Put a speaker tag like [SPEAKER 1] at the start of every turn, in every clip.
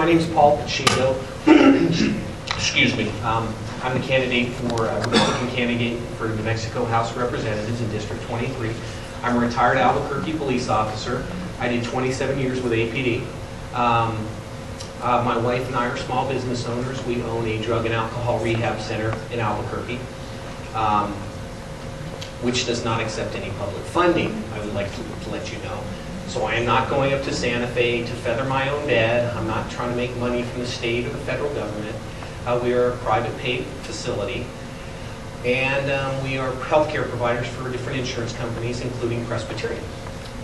[SPEAKER 1] name's Paul Pecheco. Excuse me. I'm the candidate for Republican candidate for New Mexico House of Representatives in District 23. I'm a retired Albuquerque police officer. I did 27 years with APD. My wife and I are small business owners. We own a drug and alcohol rehab center in Albuquerque, which does not accept any public funding, I would like to let you know. So I am not going up to Santa Fe to feather my own bed. I'm not trying to make money from the state or the federal government. We are a private paid facility, and we are healthcare providers for different insurance companies, including Presbyterian.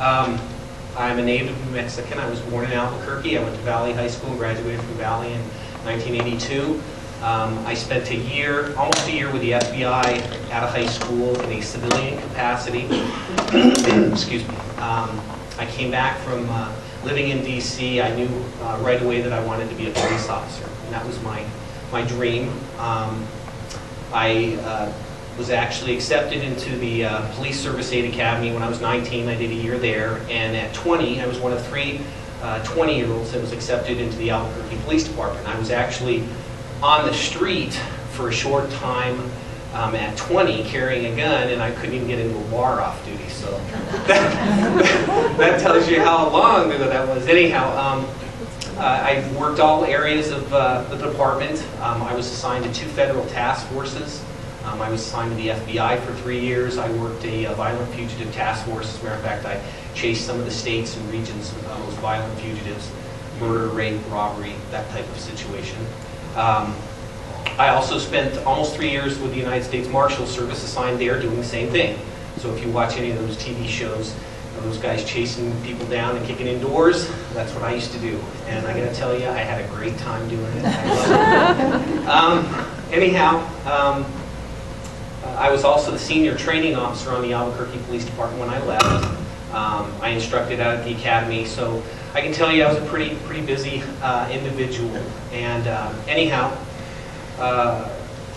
[SPEAKER 1] I'm a native New Mexican. I was born in Albuquerque. I went to Valley High School and graduated from Valley in 1982. I spent a year, almost a year with the FBI out of high school in a civilian capacity. Excuse me. I came back from living in DC. I knew right away that I wanted to be a police officer, and that was my dream. I was actually accepted into the Police Service Aid Academy when I was 19. I did a year there, and at 20, I was one of three 20-year-olds that was accepted into the Albuquerque Police Department. I was actually on the street for a short time at 20 carrying a gun, and I couldn't even get into a bar off duty, so that tells you how long ago that was. Anyhow, I worked all areas of the department. I was assigned to 2 federal task forces. I was assigned to the FBI for 3 years. I worked a violent fugitive task force. As a matter of fact, I chased some of the states and regions of those violent fugitives, murder, rape, robbery, that type of situation. I also spent almost 3 years with the United States Marshal Service, assigned there doing the same thing. So if you watch any of those TV shows, those guys chasing people down and kicking in doors, that's what I used to do. And I gotta tell you, I had a great time doing it. I loved it. Anyhow, I was also the senior training officer on the Albuquerque Police Department when I left. I instructed out at the academy, so I can tell you I was a pretty busy individual. And anyhow,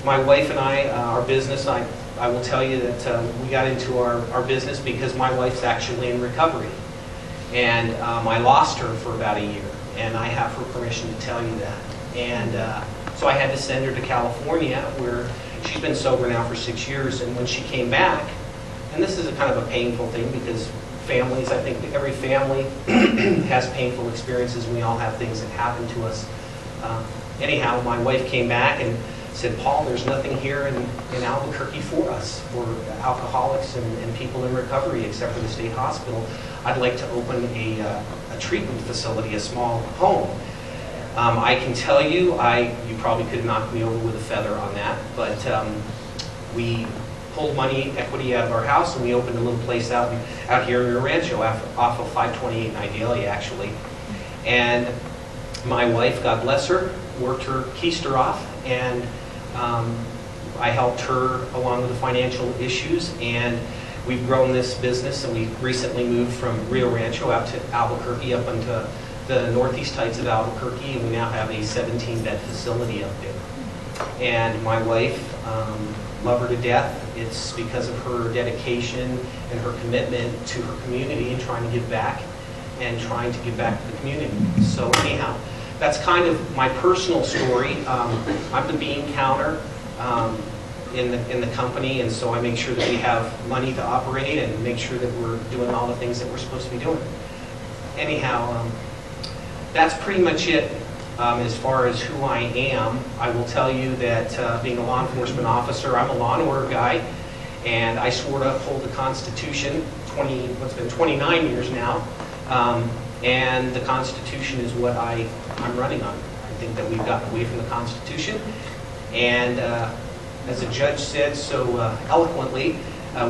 [SPEAKER 1] my wife and I, our business, I will tell you that we got into our business because my wife's actually in recovery. And I lost her for about a year, and I have her permission to tell you that. And so I had to send her to California, where she's been sober now for 6 years. And when she came back, and this is a kind of a painful thing because families, I think every family has painful experiences, and we all have things that happen to us. Anyhow, my wife came back and said, Paul, there's nothing here in Albuquerque for us, for alcoholics and people in recovery, except for the state hospital. I'd like to open a treatment facility, a small home. I can tell you, you probably could knock me over with a feather on that, but we pulled money, equity out of our house, and we opened a little place out here in Rancho, off of 528 and Idalia, actually. And my wife, God bless her, worked her keister off, and I helped her along with the financial issues, and we've grown this business, and we recently moved from Rio Rancho out to Albuquerque, up into the northeast heights of Albuquerque, and we now have a 17-bed facility up there. And my wife, love her to death. It's because of her dedication and her commitment to her community and trying to give back to the community. So anyhow, that's kind of my personal story. I'm the bean counter in the company, and so I make sure that we have money to operate and make sure that we're doing all the things that we're supposed to be doing. Anyhow, that's pretty much it as far as who I am. I will tell you that being a law enforcement officer, I'm a law and order guy, and I swore to uphold the Constitution. It's been 29 years now. And the Constitution is what I'm running on. I think that we've gotten away from the Constitution. And as the judge said so eloquently,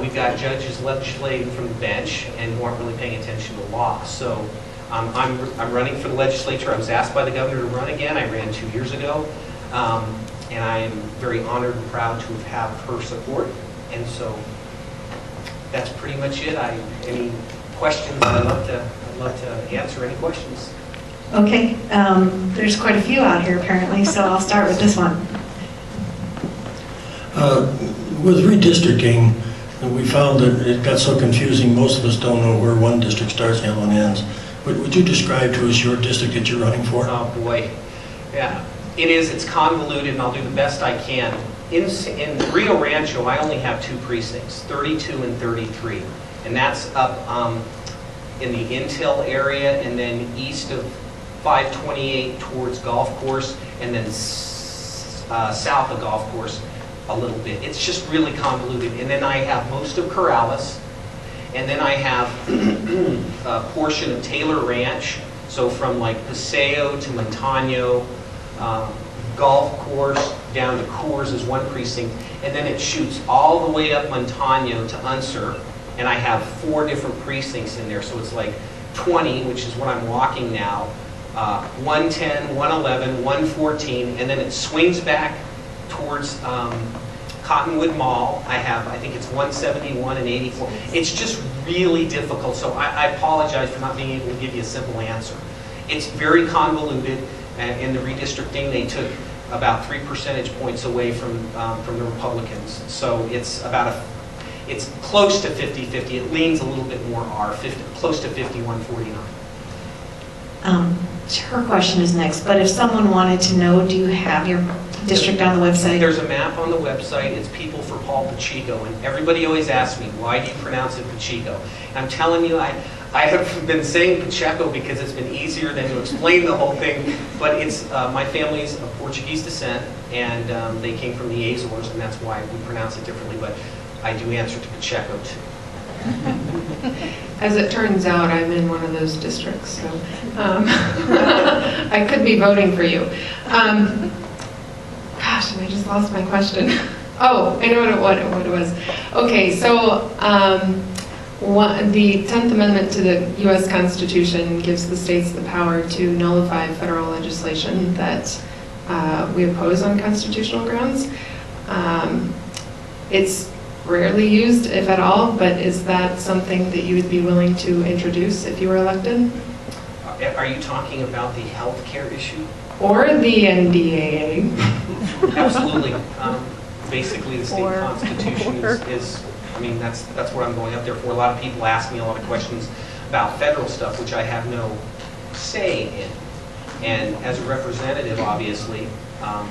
[SPEAKER 1] we've got judges legislating from the bench and who aren't really paying attention to law. So I'm running for the legislature. I was asked by the governor to run again. I ran 2 years ago. And I am very honored and proud to have her support. And so that's pretty much it. Any questions? I'd love to answer any questions.
[SPEAKER 2] Okay, there's quite a few out here apparently, so I'll start with this one.
[SPEAKER 3] With redistricting, we found that it got so confusing, most of us don't know where one district starts and one ends. Would you describe to us your district that you're running for?
[SPEAKER 1] Oh, boy. Yeah, it is. It's convoluted, and I'll do the best I can. In Rio Rancho, I only have 2 precincts, 32 and 33. And that's up in the Intel area, and then east of 528 towards Golf Course, and then south of Golf Course a little bit. It's just really convoluted. And then I have most of Corrales, and then I have a portion of Taylor Ranch, so from like Paseo to Montano, Golf Course down to Coors is one precinct, and then it shoots all the way up Montano to Unser, and I have 4 different precincts in there, so it's like 20, which is what I'm walking now, 110, 111, 114, and then it swings back towards Cottonwood Mall. I think it's 171 and 84. It's just really difficult, so I apologize for not being able to give you a simple answer. It's very convoluted, and in the redistricting, they took about 3 percentage points away from the Republicans. So it's it's close to 50-50. It leans a little bit more R, close to 51-49.
[SPEAKER 2] Her question is next, but if someone wanted to know, do you have your district on the website?
[SPEAKER 1] There's a map on the website. It's People for Paul Pecheco, and everybody always asks me, why do you pronounce it Pecheco? And I'm telling you, I have been saying Pecheco because it's been easier than to explain the whole thing, but it's my family's of Portuguese descent, and they came from the Azores, and that's why we pronounce it differently, but I do answer to Pecheco too.
[SPEAKER 4] As it turns out, I'm in one of those districts, so I could be voting for you. Gosh, and I just lost my question. Oh, I know what it was. Okay, so the 10th Amendment to the U.S. Constitution gives the states the power to nullify federal legislation that we oppose on constitutional grounds. It's rarely used, if at all, but is that something that you would be willing to introduce if you were elected?
[SPEAKER 1] Are you talking about the health care issue?
[SPEAKER 4] Or the NDAA?
[SPEAKER 1] Absolutely. Basically, the state constitution is, I mean, that's what I'm going up there for. A lot of people ask me a lot of questions about federal stuff, which I have no say in. And as a representative, obviously, I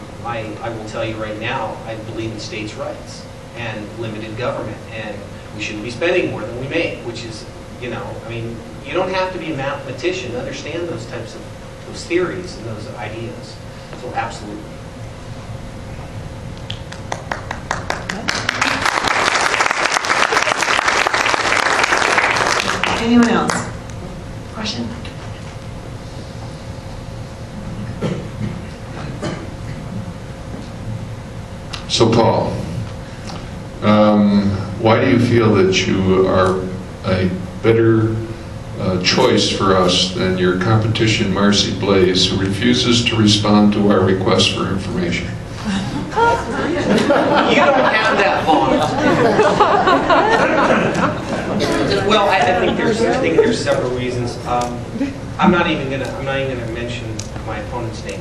[SPEAKER 1] will tell you right now, I believe in states' rights and limited government, and we shouldn't be spending more than we make, which is, you know, I mean, you don't have to be a mathematician to understand those types of those theories and those ideas. So absolutely.
[SPEAKER 2] Anyone else? Question?
[SPEAKER 5] So Paul, why do you feel that you are a better choice for us than your competition, Marcy Blaze, who refuses to respond to our requests for information?
[SPEAKER 1] You don't have that long. Well, I think there's several reasons. I'm not even gonna mention my opponent's name.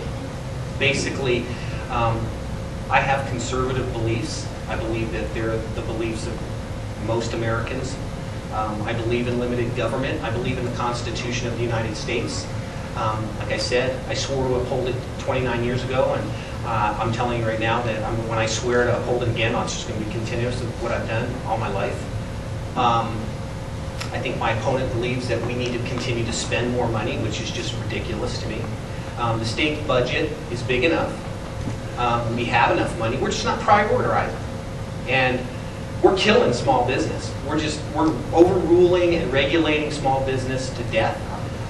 [SPEAKER 1] Basically, I have conservative beliefs. I believe that they're the beliefs of most Americans. I believe in limited government. I believe in the Constitution of the United States. Like I said, I swore to uphold it 29 years ago, and I'm telling you right now that when I swear to uphold it again, it's just going to be continuous of what I've done all my life. I think my opponent believes that we need to continue to spend more money, which is just ridiculous to me. The state budget is big enough. We have enough money. We're just not prioritizing. And we're killing small business. We're overruling and regulating small business to death.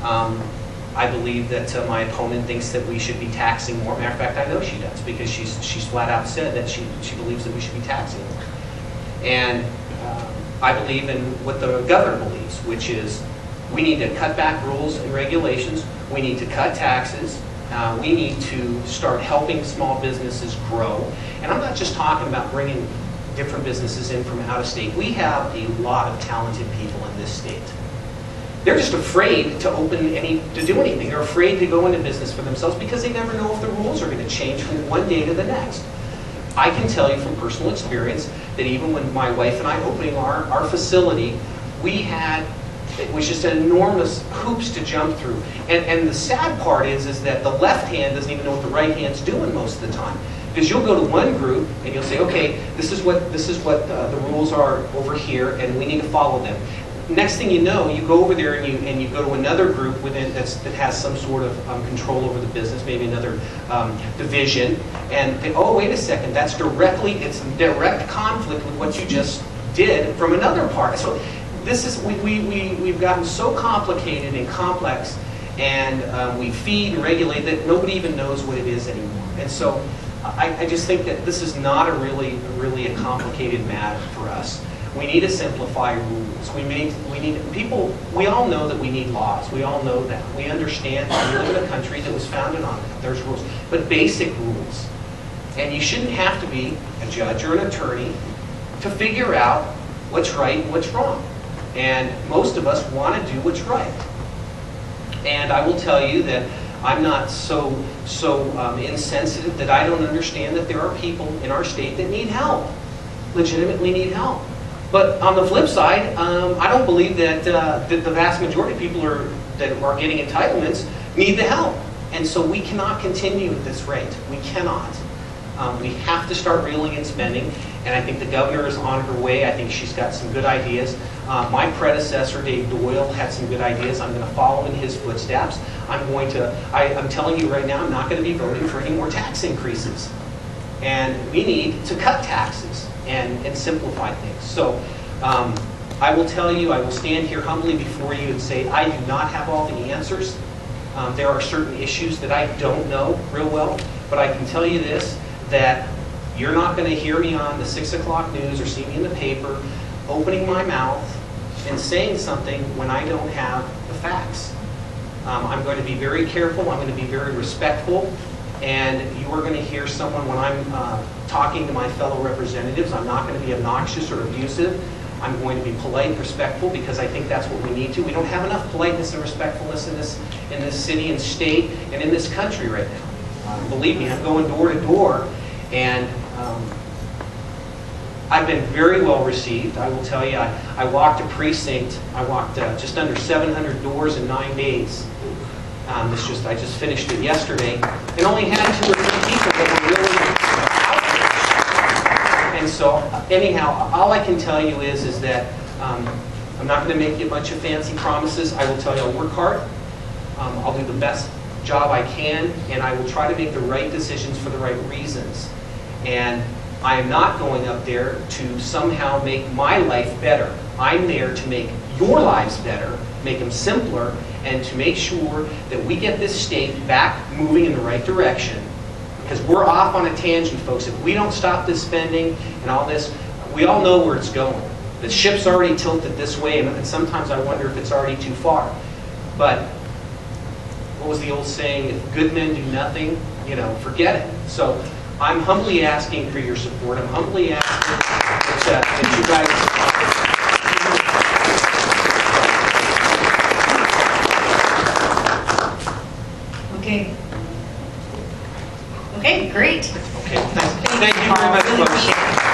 [SPEAKER 1] I believe that my opponent thinks that we should be taxing more. Matter of fact, I know she does, because she's flat out said that she believes that we should be taxing more. And I believe in what the governor believes, which is we need to cut back rules and regulations. We need to cut taxes. We need to start helping small businesses grow. And I'm not just talking about bringing different businesses in from out of state. We have a lot of talented people in this state. They're just afraid to do anything. They're afraid to go into business for themselves because they never know if the rules are going to change from one day to the next. I can tell you from personal experience that even when my wife and I opening our facility, we had It was just an enormous hoops to jump through. And the sad part is that the left hand doesn't even know what the right hand's doing most of the time. Because you'll go to one group and you'll say, okay, this is what the rules are over here, and we need to follow them. Next thing you know, you go over there and you go to another group within that has some sort of control over the business, maybe another division, and they, oh, wait a second, it's in direct conflict with what you just did from another part. So this is we've gotten so complicated and complex, and we feed and regulate that nobody even knows what it is anymore. And so I just think that this is not really a complicated matter for us. We need to simplify rules. We need people. We all know that we need laws. We all know that. We understand that we live in a country that was founded on that. There's rules, but basic rules. And you shouldn't have to be a judge or an attorney to figure out what's right and what's wrong. And most of us want to do what's right. And I will tell you that I'm not so insensitive that I don't understand that there are people in our state that need help, legitimately need help. But on the flip side, I don't believe that the vast majority of people that are getting entitlements need the help. And so we cannot continue at this rate. We cannot. We have to start reeling in spending. And I think the governor is on her way. I think she's got some good ideas. My predecessor, Dave Doyle, had some good ideas. I'm going to follow in his footsteps. I'm telling you right now, I'm not going to be voting for any more tax increases. And we need to cut taxes and simplify things. So I will tell you, I will stand here humbly before you and say I do not have all the answers. There are certain issues that I don't know real well, but I can tell you this, that you're not going to hear me on the 6 o'clock news or see me in the paper opening my mouth and saying something when I don't have the facts. I'm going to be very careful. I'm going to be very respectful. And you are going to hear someone when I'm talking to my fellow representatives. I'm not going to be obnoxious or abusive. I'm going to be polite and respectful because I think that's what we need to. We don't have enough politeness and respectfulness in this city and state and in this country right now. Believe me, I'm going door to door, and I've been very well received. I will tell you, I walked a precinct. I walked just under 700 doors in 9 days. I just finished it yesterday, and only had 2 or 3 people that were really outreached. And so, anyhow, all I can tell you is that I'm not going to make you a bunch of fancy promises. I will tell you I'll work hard. I'll do the best job I can, and I will try to make the right decisions for the right reasons. And I am not going up there to somehow make my life better. I'm there to make your lives better, make them simpler, and to make sure that we get this state back moving in the right direction. Because we're off on a tangent, folks. If we don't stop this spending and all this, we all know where it's going. The ship's already tilted this way, and sometimes I wonder if it's already too far. But what was the old saying? If good men do nothing, forget it. So I'm humbly asking for your support. I'm humbly asking that you guys...
[SPEAKER 2] Okay, great.
[SPEAKER 1] Okay, thank you very much, folks.